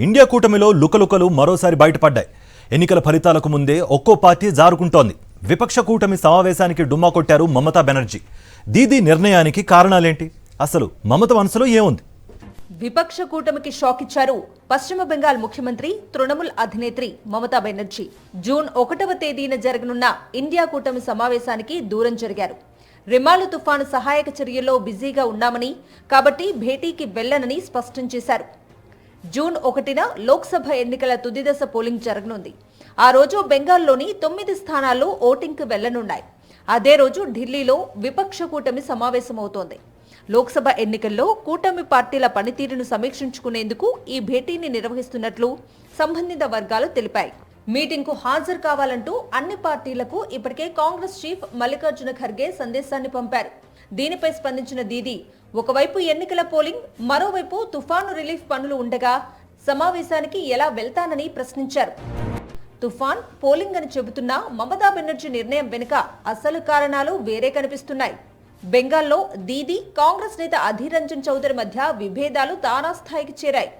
India కూటమిలో లుకలుకలు మరోసారి బయటపడ్డాయి. ఎన్నికల ఫలితాలకు ముందే ఒక్కో పార్టీ జారుకుంటోంది. విపక్ష కూటమి సమావేశానికి డుమ్మా కొట్టారు మమతా బెనర్జీ. దీదీ నిర్ణయానికి కారణాలేంటి? అసలు మమత మనసులో ఏముంది? విపక్ష కూటమికి షాక్ ఇచ్చారు పశ్చిమ బెంగాల్ ముఖ్యమంత్రి తృణమూల్ అధినేత్రి మమతా బెనర్జీ. జూన్ 1వ తేదీన జరగనున్న ఇండియా కూటమి సమావేశానికి దూరం జరిగారు. రిమాలు తుఫాను సహాయక చర్యల్లో బిజీగా ఉన్నామని, కాబట్టి భేటీకి వెళ్లనని స్పష్టం చేశారు. జూన్ 1న లోక్సభ ఎన్నికల తుదిదశ పోలింగ్ జరగనుంది. ఆ రోజు బెంగాల్లోని 9 స్థానాల్లో ఓటింగ్కు వెళ్లనున్నాయి. అదే రోజు ఢిల్లీలో విపక్ష కూటమి సమావేశమవుతోంది. లోక్సభ ఎన్నికల్లో కూటమి పార్టీల పనితీరును సమీక్షించుకునేందుకు ఈ భేటీని నిర్వహిస్తున్నట్లు సంబంధిత వర్గాలు తెలిపాయి. మీటింగ్కు హాజరు కావాలంటూ అన్ని పార్టీలకు ఇప్పటికే కాంగ్రెస్ చీఫ్ మల్లికార్జున ఖర్గే సందేశాన్ని పంపారు. దీనిపై స్పందించిన దీదీ, ఒకవైపు ఎన్నికల పోలింగ్, మరోవైపు తుఫాను రిలీఫ్ పనులు ఉండగా సమావేశానికి ఎలా వెళ్తానని ప్రశ్నించారు. తుఫాన్, పోలింగ్ అని చెబుతున్నా మమతా బెనర్జీ నిర్ణయం వెనుక అసలు కారణాలు వేరే కనిపిస్తున్నాయి. బెంగాల్లో దీదీ, కాంగ్రెస్ నేత అధీర్ రంజన్ చౌదరి మధ్య విభేదాలు తారాస్థాయికి చేరాయి.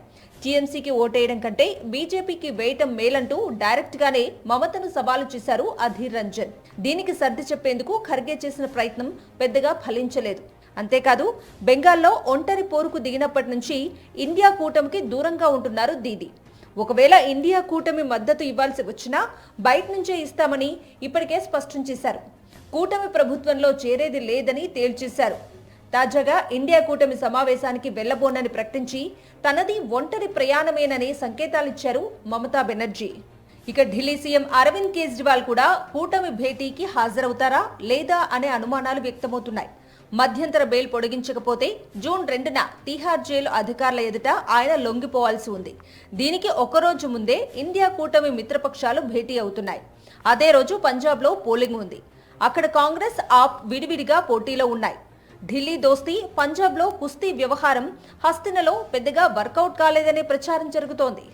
టీఎంసీకి ఓటేయడం కంటే బీజేపీకి వేయటం మేలంటూ డైరెక్ట్ గానే మమతను సవాలు చేశారు అధీర్ రంజన్. దీనికి సర్ది చెప్పేందుకు ఖర్గే చేసిన ప్రయత్నం పెద్దగా ఫలించలేదు. అంతేకాదు, బెంగాల్లో ఒంటరి పోరుకు దిగినప్పటి నుంచి ఇండియా కూటమికి దూరంగా ఉంటున్నారు దీదీ. ఒకవేళ ఇండియా కూటమి మద్దతు ఇవ్వాల్సి వచ్చినా బయట నుంచే ఇస్తామని ఇప్పటికే స్పష్టం చేశారు. కూటమి ప్రభుత్వంలో చేరేది లేదని తేల్చేశారు. తాజాగా ఇండియా కూటమి సమావేశానికి వెళ్లబోనని ప్రకటించి తనది ఒంటరి ప్రయాణమేనని సంకేతాలిచ్చారు మమతా బెనర్జీ. ఇక ఢిల్లీ సీఎం అరవింద్ కేజ్రీవాల్ కూడా కూటమి భేటీకి హాజరవుతారా లేదా అనే అనుమానాలు వ్యక్తమవుతున్నాయి. మధ్యంతర బెయిల్ పొడిగించకపోతే జూన్ 2న తిహార్ జైలు అధికారుల ఎదుట ఆయన లొంగిపోవాల్సి ఉంది. దీనికి ఒకరోజు ముందే ఇండియా కూటమి మిత్రపక్షాలు భేటీ అవుతున్నాయి. అదే రోజు పంజాబ్లో పోలింగ్ ఉంది. అక్కడ కాంగ్రెస్, ఆప్ విడివిడిగా పోటీలో ఉన్నాయి. ఢిల్లీ దోస్తీ, పంజాబ్లో కుస్తీ వ్యవహారం హస్తినలో పెద్దగా వర్కౌట్ కాలేదనే ప్రచారం జరుగుతోంది.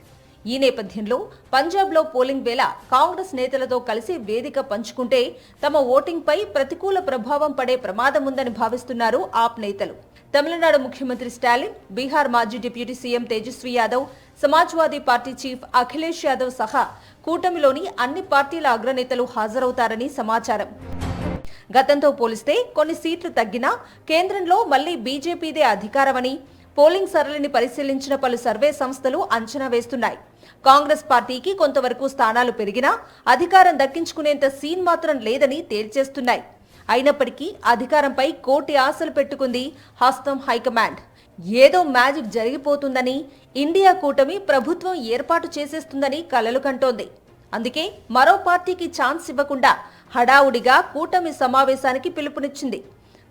ఈ నేపథ్యంలో పంజాబ్లో పోలింగ్ వేళ కాంగ్రెస్ నేతలతో కలిసి వేదిక పంచుకుంటే తమ ఓటింగ్పై ప్రతికూల ప్రభావం పడే ప్రమాదం ఉందని భావిస్తున్నారు ఆప్ నేతలు. తమిళనాడు ముఖ్యమంత్రి స్టాలిన్, బీహార్ మాజీ deputy CM Tejashwi Yadav, Samajwadi party chief Akhilesh Yadav సహా కూటమిలోని అన్ని పార్టీల అగ్రనేతలు హాజరవుతారని సమాచారం. గతంతో పోలిస్తే కొన్ని సీట్లు తగ్గినా కేంద్రంలో మళ్లీ బీజేపీదే అధికారమని పోలింగ్ సరళిని పరిశీలించిన పలు సర్వే సంస్థలు అంచనా వేస్తున్నాయి. కాంగ్రెస్ పార్టీకి కొంతవరకు స్థానాలు పెరిగినా అధికారం దక్కించుకునేంత సీన్ మాత్రం లేదని తేల్చేస్తున్నాయి. అయినప్పటికీ అధికారంపై కోటి ఆశలు పెట్టుకుంది హస్తం హైకమాండ్. ఏదో మ్యాజిక్ జరిగిపోతుందని, ఇండియా కూటమి ప్రభుత్వం ఏర్పాటు చేసేస్తుందని కలలు కంటోంది. అందుకే మరో పార్టీకి ఛాన్స్ ఇవ్వకుండా హడావుడిగా కూటమి సమావేశానికి పిలుపునిచ్చింది.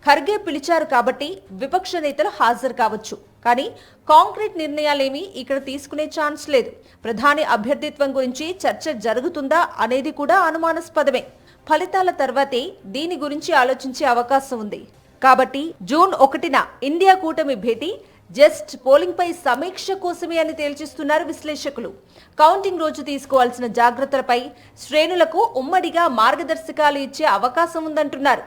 ఖర్గే పిలిచారు కాబట్టి విపక్ష నేతలు హాజరు కావచ్చు, కానీ కాంక్రీట్ నిర్ణయాలేమీ ఇక్కడ తీసుకునే ఛాన్స్ లేదు. ప్రధాని అభ్యర్థిత్వం గురించి చర్చ జరుగుతుందా అనేది కూడా అనుమానాస్పదమే. ఫలితాల తర్వాతే దీని గురించి ఆలోచించే అవకాశం ఉంది. కాబట్టి జూన్ 1న ఇండియా కూటమి భేటీ జస్ట్ పోలింగ్ పై సమీక్ష కోసమే అని తేల్చిస్తున్నారు విశ్లేషకులు. కౌంటింగ్ రోజు తీసుకోవాల్సిన జాగ్రత్తలపై శ్రేణులకు ఉమ్మడిగా మార్గదర్శకాలు ఇచ్చే అవకాశం ఉందంటున్నారు.